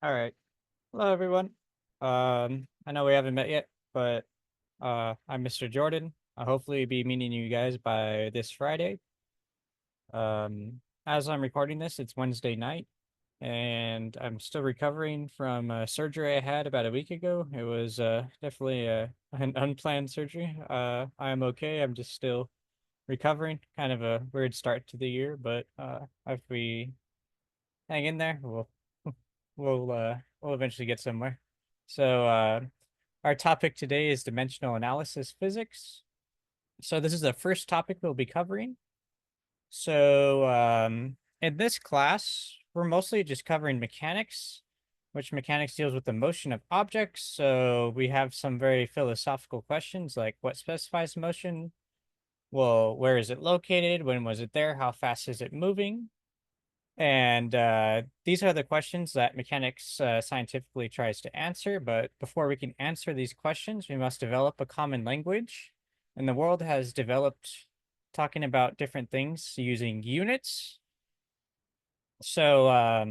All right. Hello, everyone. I know we haven't met yet, but I'm Mr. Jordan. I'll hopefully be meeting you guys by this Friday. As I'm recording this, it's Wednesday night, and I'm still recovering from surgery I had about a week ago. It was definitely an unplanned surgery. I'm okay. I'm just still recovering. Kind of a weird start to the year, but if we hang in there, we'll eventually get somewhere. So our topic today is dimensional analysis physics. So this is the first topic we'll be covering. So in this class, we're mostly just covering mechanics, which mechanics deals with the motion of objects. So we have some very philosophical questions like what specifies motion? Well, where is it located? When was it there? How fast is it moving? And these are the questions that mechanics scientifically tries to answer. But before we can answer these questions, we must develop a common language. And the world has developed talking about different things using units. So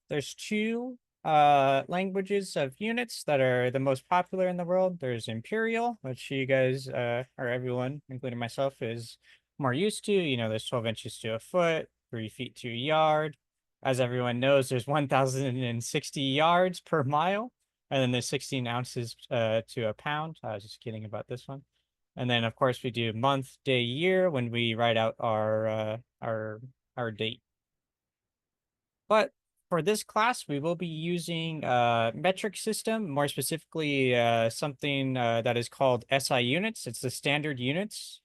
there's two languages of units that are the most popular in the world. There's imperial, which you guys or everyone, including myself, is more used to. You know, there's 12 inches to a foot, 3 feet to a yard. As everyone knows, there's 1,060 yards per mile, and then there's 16 ounces to a pound. I was just kidding about this one. And then, of course, we do month, day, year when we write out our date. But for this class, we will be using metric system, more specifically something that is called SI units. It's the standard units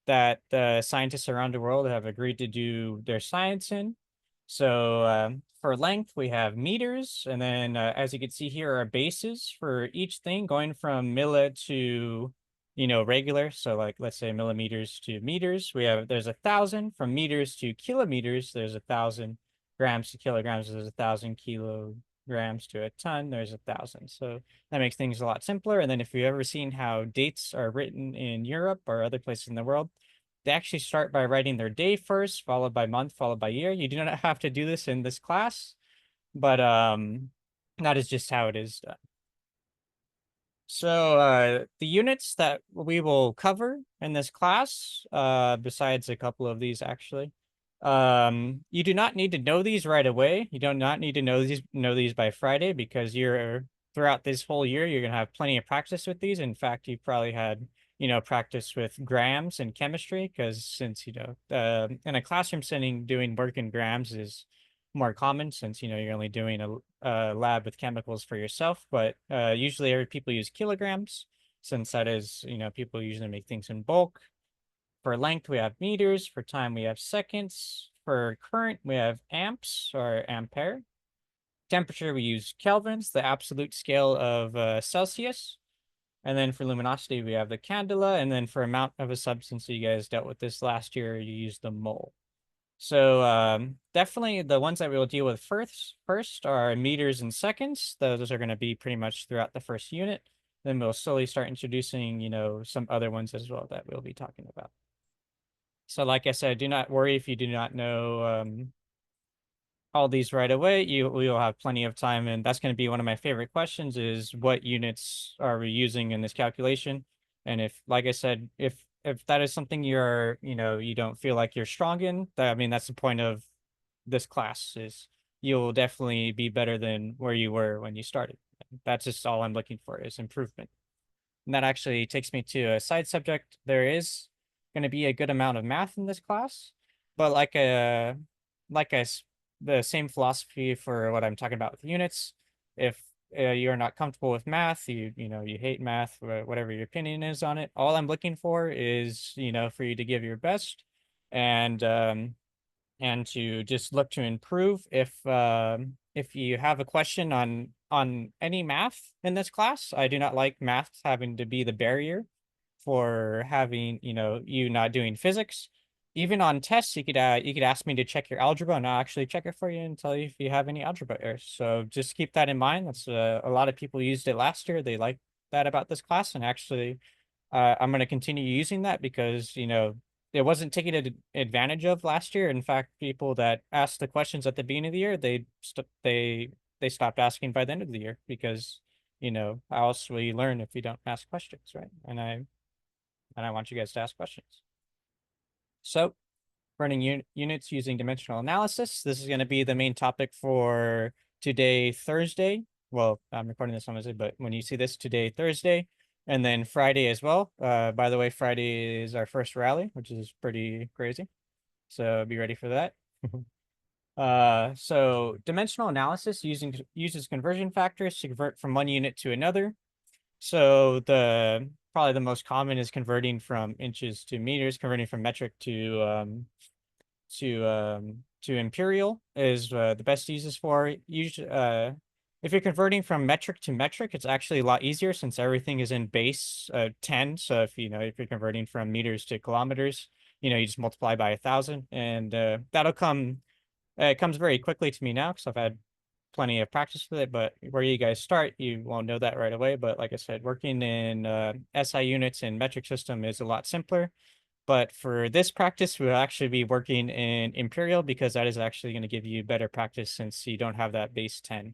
that scientists around the world have agreed to do their science in. So for length, we have meters, and then as you can see here are bases for each thing going from milli to regular. So like let's say millimeters to meters. There's 1,000 from meters to kilometers. There's 1,000 grams to kilograms. There's 1,000 kilograms to a ton. There's 1,000. So that makes things a lot simpler. And then if you've ever seen how dates are written in Europe or other places in the world, they actually start by writing their day first, followed by month, followed by year. You do not have to do this in this class, but that is just how it is done. So the units that we will cover in this class, besides a couple of these actually, you do not need to know these right away. You do not need to know these by Friday because you're throughout this whole year you're gonna have plenty of practice with these. In fact, you probably had practice with grams in chemistry because since in a classroom setting doing work in grams is more common since you're only doing a lab with chemicals for yourself, but usually people use kilograms since that is people usually make things in bulk. For length we have meters, for time we have seconds, for current we have amps or ampere. Temperature we use kelvins, the absolute scale of Celsius. And then for luminosity we have the candela, and then for amount of a substance, so you guys dealt with this last year, you use the mole. So definitely the ones that we'll deal with first are meters and seconds. Those are going to be pretty much throughout the first unit. Then we'll slowly start introducing, some other ones as well that we'll be talking about. So like I said, do not worry if you do not know all these right away. We will have plenty of time, and that's going to be one of my favorite questions is what units are we using in this calculation? And if, like I said, if that is something you don't feel like you're strong in, I mean, that's the point of this class is you'll definitely be better than where you were when you started. That's just all I'm looking for is improvement. And that actually takes me to a side subject. There is going to be a good amount of math in this class, but like the same philosophy for what I'm talking about with units. If you're not comfortable with math, you hate math, whatever your opinion is on it. All I'm looking for is for you to give your best, and to just look to improve. If you have a question on any math in this class, I do not like math having to be the barrier for having you not doing physics. Even on tests, you could ask me to check your algebra, and I'll actually check it for you and tell you if you have any algebra errors. So just keep that in mind. That's a lot of people used it last year. They like that about this class, and actually, I'm going to continue using that because it wasn't taken advantage of last year. In fact, people that asked the questions at the beginning of the year, they they stopped asking by the end of the year because, how else will you learn if you don't ask questions, right? And I want you guys to ask questions. So running units using dimensional analysis. This is going to be the main topic for today, Thursday. Well, I'm recording this on Wednesday, but when you see this today, Thursday, and then Friday as well. By the way, Friday is our first rally, which is pretty crazy. So be ready for that. So dimensional analysis uses conversion factors to convert from one unit to another. So probably the most common is converting from inches to meters, converting from metric to imperial is the best uses for usually. If you're converting from metric to metric, it's actually a lot easier since everything is in base 10. So if you're converting from meters to kilometers, you just multiply by 1,000, and that'll come. It comes very quickly to me now because I've had plenty of practice with it. But where you guys start, you won't know that right away. But like I said, working in SI units and metric system is a lot simpler. But for this practice, we'll actually be working in imperial because that is actually going to give you better practice since you don't have that base 10.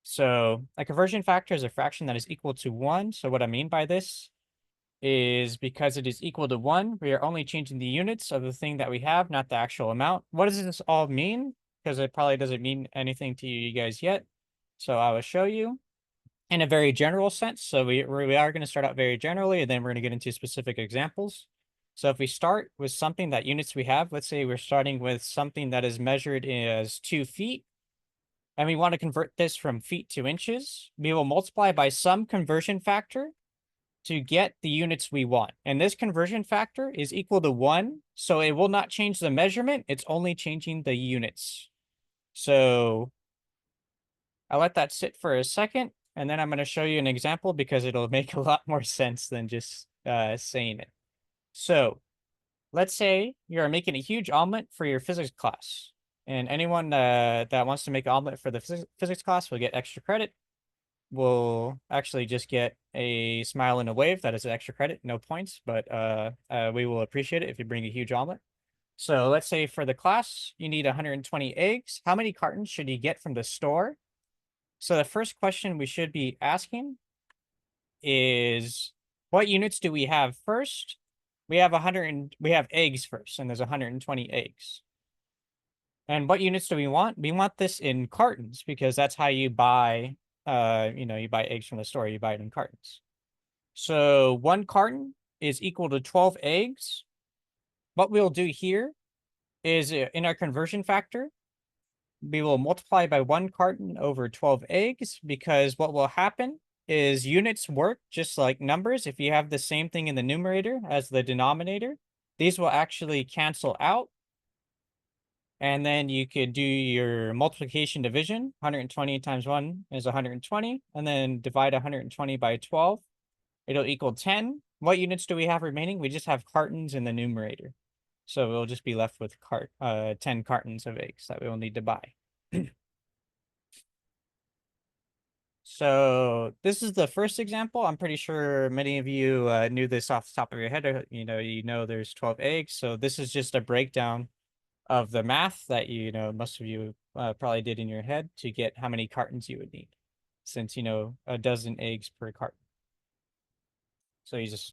So a conversion factor is a fraction that is equal to 1. So what I mean by this is because it is equal to 1, we are only changing the units of the thing that we have, not the actual amount. What does this all mean? Because it probably doesn't mean anything to you guys yet. So I will show you in a very general sense. So we are going to start out very generally, and then we're going to get into specific examples. So if we start with something that units we have, let's say we're starting with something that is measured as 2 feet, and we want to convert this from feet to inches, we will multiply by some conversion factor to get the units we want. And this conversion factor is equal to 1, so it will not change the measurement, it's only changing the units. So I'll let that sit for a second, and then I'm going to show you an example because it'll make a lot more sense than just saying it. So let's say you're making a huge omelet for your physics class, and anyone that wants to make an omelet for the physics class will get extra credit. We'll actually just get a smile and a wave. That is extra credit, no points, but we will appreciate it if you bring a huge omelet. So let's say for the class, you need 120 eggs. How many cartons should you get from the store? So the first question we should be asking is, what units do we have first? We have eggs first, and there's 120 eggs. And what units do we want? We want this in cartons because that's how you buy, you buy eggs from the store, you buy it in cartons. So 1 carton is equal to 12 eggs. What we'll do here is in our conversion factor, we will multiply by 1 carton over 12 eggs because what will happen is units work just like numbers. If you have the same thing in the numerator as the denominator, these will actually cancel out. And then you could do your multiplication division. 120 times 1 is 120. And then divide 120 by 12. It'll equal 10. What units do we have remaining? We just have cartons in the numerator. So we'll just be left with 10 cartons of eggs that we will need to buy. So this is the first example. I'm pretty sure many of you knew this off the top of your head. You know there's 12 eggs. So this is just a breakdown of the math that most of you probably did in your head to get how many cartons you would need, since a dozen eggs per carton. So you just